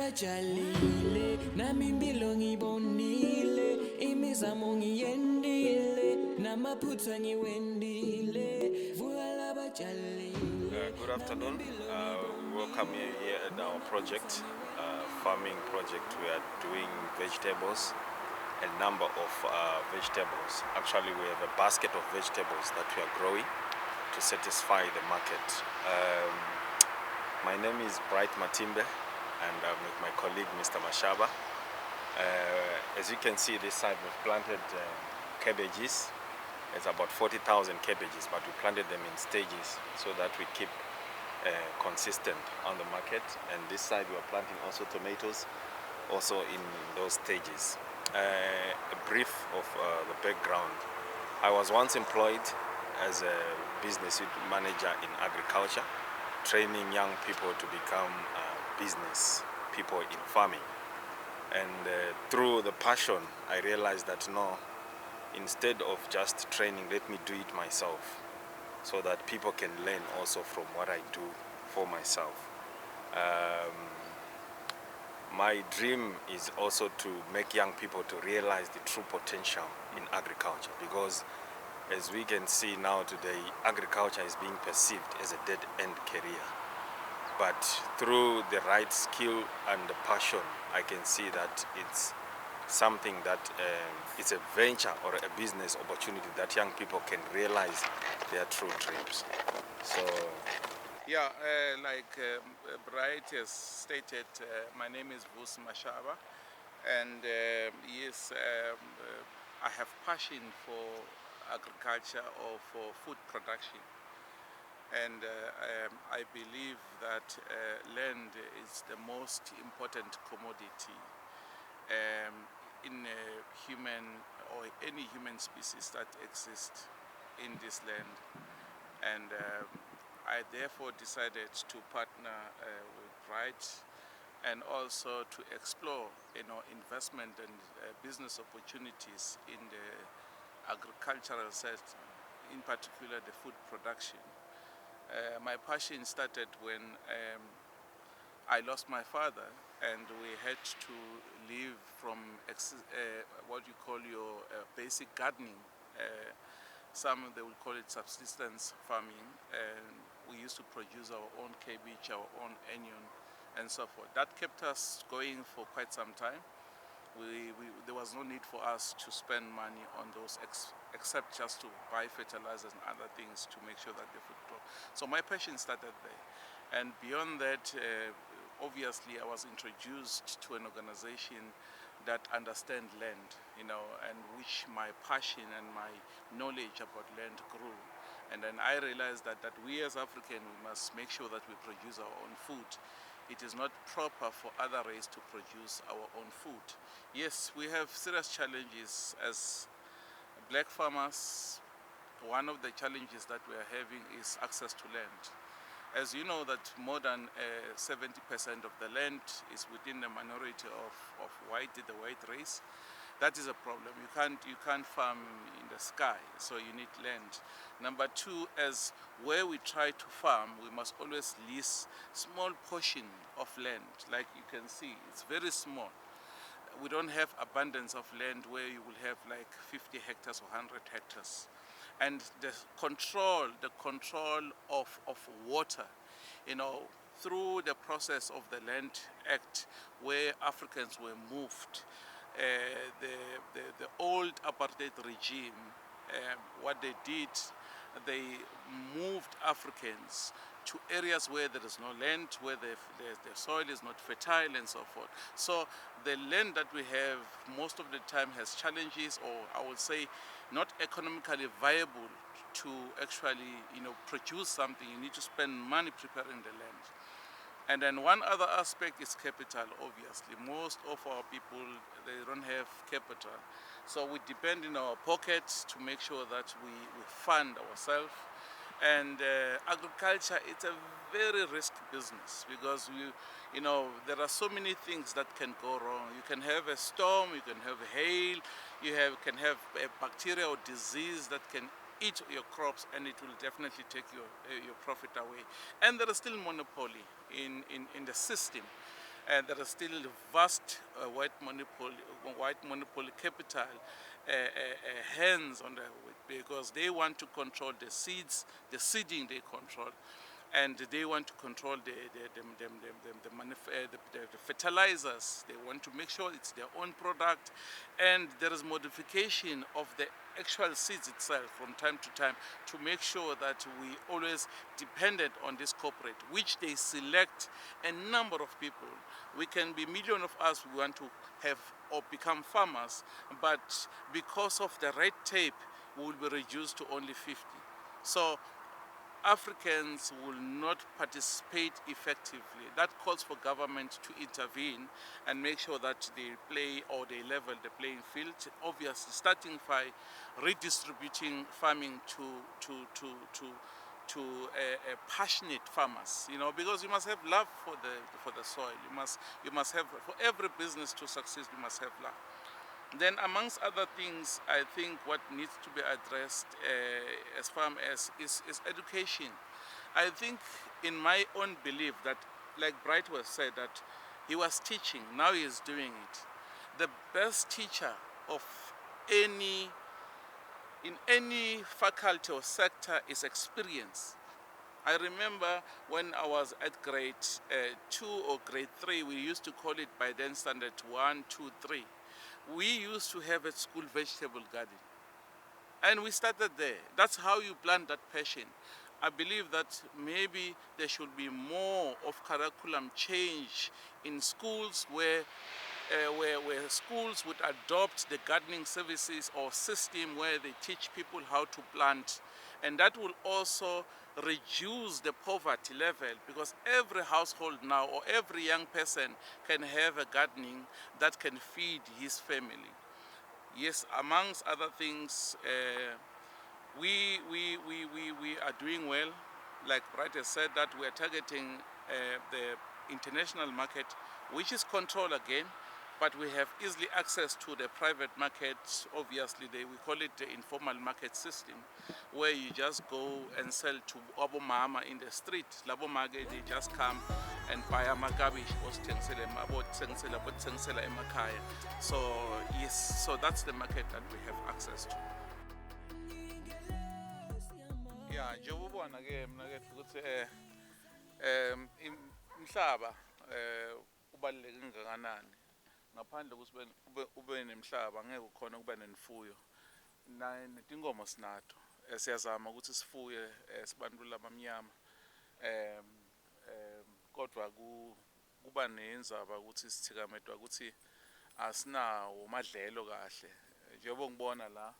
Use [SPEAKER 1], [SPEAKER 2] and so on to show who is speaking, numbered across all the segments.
[SPEAKER 1] bajalile nami impilo ngibonile imizamo ngiyendile namaphutha ngiwendile vuka bajalile.
[SPEAKER 2] Good afternoon. We welcome you here at our project, farming project. We are doing vegetables, a number of vegetables. Actually, we have a basket of vegetables that we are growing to satisfy the market. My name is Bright Matimbe, and I'm with my colleague, Mr. Mashaba. As you can see, this side we've planted cabbages. It's about 40,000 cabbages, but we planted them in stages so that we keep consistent on the market. And this side we are planting also tomatoes, also in those stages. A brief of the background. I was once employed as a business manager in agriculture, training young people to become business people in farming. And through the passion, I realized that no, instead of just training, let me do it myself so that people can learn also from what I do for myself. My dream is also to make young people to realize the true potential in agriculture, because as we can see now today, agriculture is being perceived as a dead-end career. But through the right skill and the passion, I can see that it's something that it's a venture or a business opportunity that young people can realize their true dreams. So,
[SPEAKER 3] yeah, like Bright has stated, my name is Vus Mashaba, and yes, I have passion for agriculture or for food production. And I believe that land is the most important commodity in human or any human species that exists in this land. And I therefore decided to partner with Bright and also to explore, investment and business opportunities in the agricultural sector, in particular the food production. My passion started when I lost my father, and we had to live from what you call your basic gardening. Some they will call it subsistence farming, and we used to produce our own cabbage, our own onion, and so forth. That kept us going for quite some time. There was no need for us to spend money on those except just to buy fertilizers and other things to make sure that the food grow. So my passion started there. And beyond that, obviously I was introduced to an organization that understands land, and which my passion and my knowledge about land grew. And then I realized that we as Africans, we must make sure that we produce our own food. It is not proper for other races to produce our own food. Yes, we have serious challenges as black farmers. One of the challenges that we are having is access to land. As you know that more than 70% of the land is within the minority of the white race. That is a problem. You can't farm in the sky, so you need land. Number two, as where we try to farm, we must always lease small portion of land. Like you can see, it's very small. We don't have abundance of land where you will have like 50 hectares or 100 hectares. And the control of water, through the process of the Land Act, where Africans were moved, the old apartheid regime, what they did, they moved Africans to areas where there is no land, where the soil is not fertile and so forth. So the land that we have most of the time has challenges, or I would say not economically viable to actually produce something. You need to spend money preparing the land. And then one other aspect is capital, obviously. Most of our people, they don't have capital. So we depend in our pockets to make sure that we fund ourselves. And agriculture, it's a very risky business because there are so many things that can go wrong. You can have a storm, you can have hail, can have a bacteria or disease that can eat your crops, and it will definitely take your profit away. And there is still monopoly in the system. and there is still vast white monopoly capital hands on the because they want to control the seeds, the seeding they control, and they want to control the fertilizers. They want to make sure it's their own product, and there is modification of the actual seeds itself from time to time to make sure that we always dependent on this corporate, which they select a number of people. We can be million of us who want to have or become farmers, but because of the red tape, we will be reduced to only 50. So Africans will not participate effectively. That calls for government to intervene and make sure that they play or they level the playing field. Obviously, starting by redistributing farming to passionate farmers. You know, because you must have love for the soil. You must have, for every business to succeed, you must have love. Then, amongst other things, I think what needs to be addressed as far as is education. I think, in my own belief, that, like Bright was said, that he was teaching, now he is doing it. The best teacher of in any faculty or sector is experience. I remember when I was at grade 2 or grade 3, we used to call it by then standard 1, 2, 3. We used to have a school vegetable garden. And we started there. That's how you plant that passion. I believe that maybe there should be more of curriculum change in schools where schools would adopt the gardening services or system where they teach people how to plant. And that will also reduce the poverty level, because every household now or every young person can have a gardening that can feed his family. Yes, amongst other things, we are doing well. Like Bright has said, that we are targeting the international market, which is controlled again, but we have easily access to the private market. Obviously, we call it the informal market system, where you just go and sell to abo mama in the street. Labo mage, they just come and buy a magabish or tengisela emakaya. So yes, so that's the market that we have access to. Yeah, njengobona ke mina ke ukuthi umhlaba ubaluleke kangakanani. Ngaphandle ukuthi ube nemhlaba ngeke ukhona ukuba nemfuyo. Netinkomo sinato. Siyazama ukuthi sifuye sibantu labamnyama. Kodwa kuba nenzaba ukuthi sithikamedwa ukuthi asinawo madlelo kahle. Njengoba ngibona la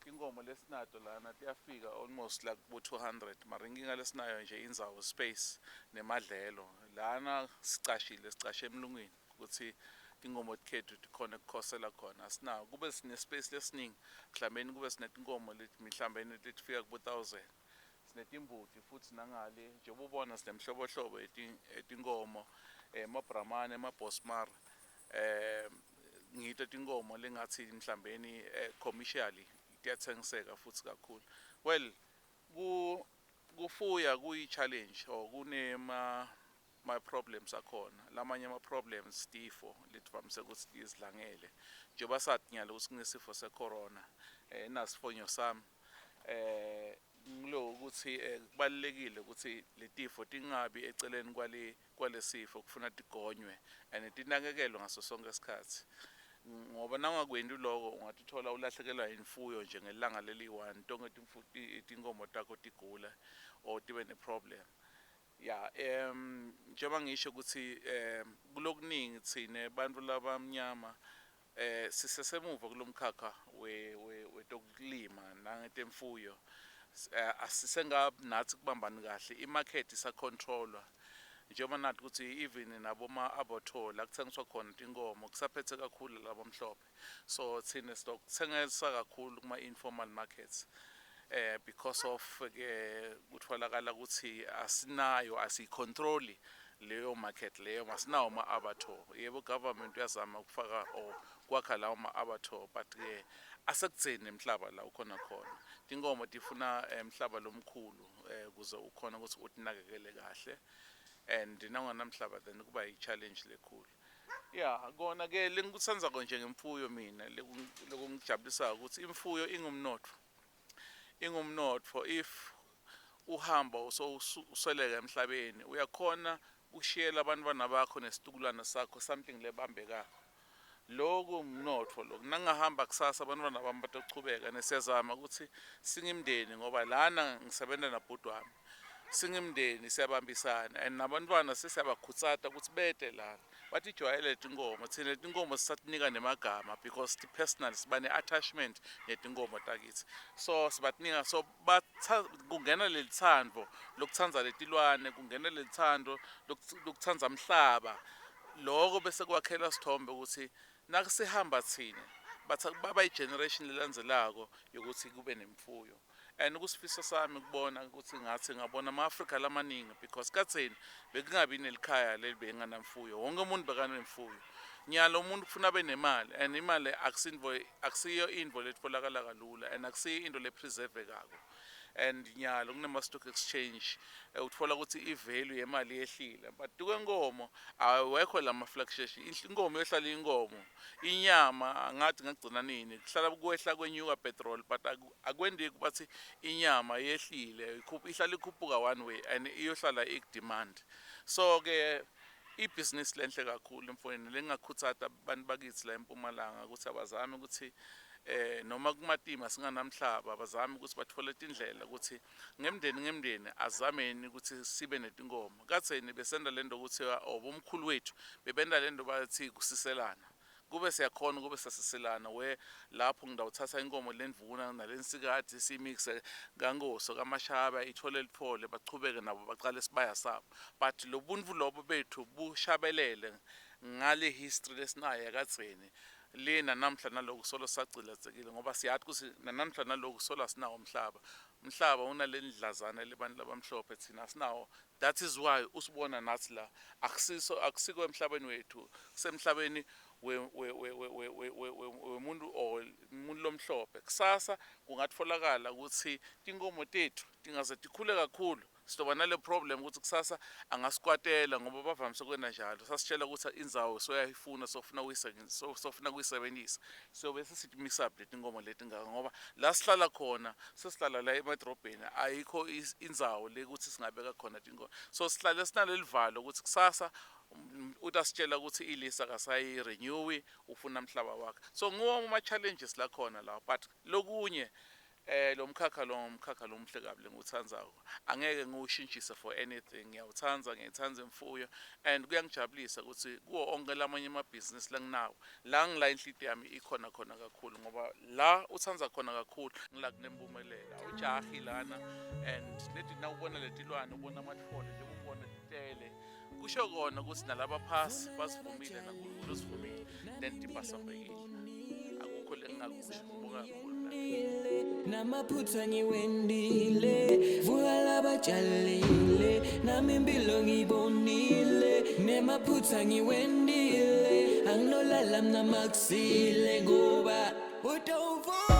[SPEAKER 3] inkomo lesinato lana tiyafika almost like ku 200, mara inkinga lesinayo nje indzawo, space nemadlelo. Lana sicashe emlungwini ukuthi tinkomo tikhethu tikhona ukukhosela khona. Asinawo, kube sine space lesiningi, mhlawumbe kube sinetinkomo mhlawumbe letifika ku 1000. Sinetimbuti futhi nangale njengoba ubona sinemhlobohlobo etinkomo, amabramane, amabosmar, ngito tinkomo lengathi mhlawumbe commercially tiyathengiseka futhi kakhulu. Well, kufuya kuyi-challenge or my problems akhona. Lamanye ama-problems tifo letivamise ukuthi izidlangele. Njengoba sathi nyalo ukuthi kunesifo se-corona, nasifonyo sami, ngilo ukuthi kubalulekile ukuthi letifo tingabi eceleni kwale sifo, kufuna tigonywe and tinakekelwe ngaso sonke isikhathi. Ngoba nangakwendi lokho ungatithola ulahlekelwa imfuyo nje ngelanga leli-1, tonke tinkomo takho tigula or tibe ne-problem. Yeah, njengoba ngisho ukuthi kulokuningi thina bantu labamnyama sisesemuva kulomkhakha wetokulima nangetemfuyo. Asisengabi nathi kubambani kahle, imarket isacontrolwa. Njengoba nathi ukuthi even naboma-abattoir la kuthengiswa khona tinkomo kusaphethe kakhulu labamhlophe. So thina sitokuthengisa kakhulu kuma-informal markets because of kutholakala ukuthi asiyicontroli leyo market leyo, masinawo ama-abattoir. Yebo, government uyazama ukufaka or kwakha lawo ma-abattoir, but asekutheni emhlaba la ukhona khona. Tinkomo tifuna emhlaba lomkhulu ukuze ukhona ukuthi utinakekele kahle. and nanganamhlaba then kuba i-challenge lekhulu. Yeah, kona ke lengikuthanza nje ngemfuyo mina lokungijabulisa ukuthi imfuyo ingumnotfo if uhamba usweleka emhlabeni uyakhona ushiyela abantwana bakho nesitukulwana sakho something lebambekako. Lokhu umnotfo lokhu nangahamba kusasa abantwana bami batochubeka nesiyazama ukuthi singimndeni ngoba lana ngisebenza nabhuti wami singimndeni siyabambisana and nabantwana sesiyabakhutsata ukuthi bete lana bathi ijwayele letinkomo thina letinkomo sisatinika nemagama because personal siba ne-attachment netinkomo takithi so sibatinika so kungena lelithando lokutsanza letilwane kungena lelithando lokutsanza umhlaba lokho bese kwakhela sithombe ukuthi nakusihamba thina baba i-generation lelandzelako yokuthi kube nemfuyo. And ukusifisa sami kubona ukuthi ngathi ngabona ama-Afrika lamaningi because katheni bekungabi nelikhaya lelibenganamfuyo wonke umuntu bekanemfuyo nyalo umuntu kufuna abe nemali and imali akusiyo into letfolakala kalula and akusiyo into lepreservekako and nyalo kunema-stock exchange utfola ukuthi i-value yemali yehlile but kwenkomo awekho lama-fluctuation inkomo yohlala inkomo inyama angathi ngagcina nini kuhlala kwehla kwenyuka petrol but akwendeki bathi inyama yehlile ihlala ikhuphuka one way and iyohlala ikudemand so ke ibhizinisi lenhle kakhulu emfuyweni lengakhutsata abantu bakithi la eMpumalanga ukuthi abazame ukuthi noma kumatima singanamhlaba abazame ukuthi bathole indlela ukuthi ngemndeni azameni ukuthi sibe netinkomo katheni besenda lento ukuthi obomkhulu wethu bebenda lento bathi kusiselana kube siyakhona kube sasiselana lapho ngidawuthatha inkomo lendvuna nalensikade simixe kangoso kamashaba ithole liphole bachubeke nabo baqale sibaya sabo but lobuntu lobo bethu bushabelele ngale history lesinayo katheni lena namhla naloku solo sacilazekile ngoba siyathi ukuthi namhla naloku solo asinawo umhlaba unalendlazana lebantu labamhlophe thina asinawo. That is why usibona nathi la akusiko emhlabeni wethu semhlabeni wemuntu lomhlophe kusasa kungatfolakala ukuthi tinkomo tethu tingaze tikhule kakhulu sizoba nale problem ukuthi kusasa angasikwatela ngoba bavamise kwenda njalo sasitshela ukuthi indzawo soyayifuna sofuna kuyisebenzisa so bese sithi mix up letinkomo leti ngaka ngoba la sihlala khona sesihlala la emadrobheni ayikho indzawo lekuthi singabeka khona tinkomo so sihlale sinalelivalo ukuthi kusasa utasitshela ukuthi ilisa kasayi-renewi ufuna umhlaba wakhe so ngoba ama-challenges la khona la but lokunye lo mkhakha lomhle kabi lengiwuthandzako angeke ngiwushintshise for anything ngiyayithanda imfuyo and kuyangijabulisa ukuthi kuwo onke lamanye amabhizinisi langinawo la ngila inhlitiyo yami ikhona kakhulu ngoba la uthandza khona kakhulu ngila kunempumelelo awujahi lana and lethi nawubona letilwane ubona amathole njengobona titele kusho kona ukuthi nalaba phasi basivumile naNkulunkulu usivumile then tibasafekile akukho lengingakusho ngibonga kakhulu
[SPEAKER 1] namaphutha ngiwendile vuka labatshalile nami impilo ngibonile nemaphutha ngiwendile anginolala mna makusile ngoba utawuvuma